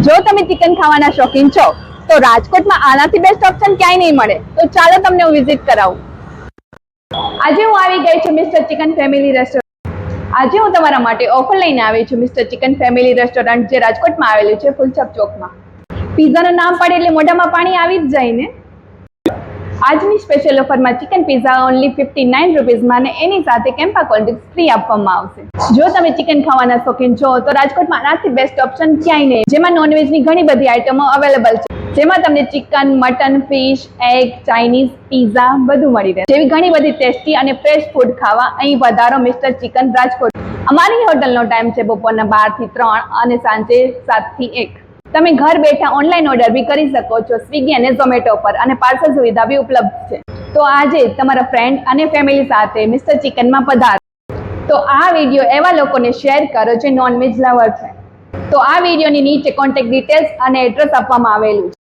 જો તમે ચિકન ખાવાના શોખીન છો તો રાજકોટમાં આનાથી બેસ્ટ ઓપ્શન ક્યાંય નહીં મળે. તો ચાલો તમને હું વિઝિટ કરાવું. આજે હું આવી ગઈ છું મિસ્ટર ચિકન ફેમિલી રેસ્ટોરન્ટ. આજે હું તમારા માટે ઓફર લઈને આવી છું મિસ્ટર ચિકન ફેમિલી રેસ્ટોરન્ટ, જે રાજકોટમાં આવેલું છે ફૂલછપ ચોકમાં. પિઝાનું નામ પડે એટલે મોઢામાં પાણી આવી જ જાય ને. આજની સ્પેશિયલ ઓફરમાં ચિકન પિઝા ઓનલી 59 રૂપીઝમાં અને એની સાથે કેમ્પા કોલ્ડ ડ્રિંક્સ ફ્રી આપવામાં આવશે. જો તમે ચિકન ખાવાના શોખીન છો તો રાજકોટમાં આનાથી બેસ્ટ ઓપ્શન ક્યાંય નહીં. જેમાં નોનવેજની ઘણી બધી આઇટમો અવેલેબલ છે, જેમાં તમને chicken, mutton, fish, egg, Chinese, pizza બધું મળી રહે. જેવી ઘણી બધી ટેસ્ટી અને ફ્રેશ ફૂડ ખાવા અહીં વધારો મિસ્ટર ચિકન રાજકોટ. અમારી હોટલનો ટાઈમ છે બપોરના 12 થી 3 અને સાંજે 7 થી 1. તમે ઘર બેઠા ઓનલાઈન ઓર્ડર બી કરી શકો છો સ્વિગી અને ઝોમેટો પર, અને પાર્સલ સુવિધા બી ઉપલબ્ધ છે. તો આજે તમારા ફ્રેન્ડ અને ફેમિલી સાથે મિસ્ટર ચિકનમાં પધારો. તો આ વિડીયો એવા લોકોને શેર કરો જે નોનવેજ લવર છે. તો આ વિડીયોની નીચે કોન્ટેક્ટ ડિટેલ્સ અને એડ્રેસ આપવામાં આવેલું છે.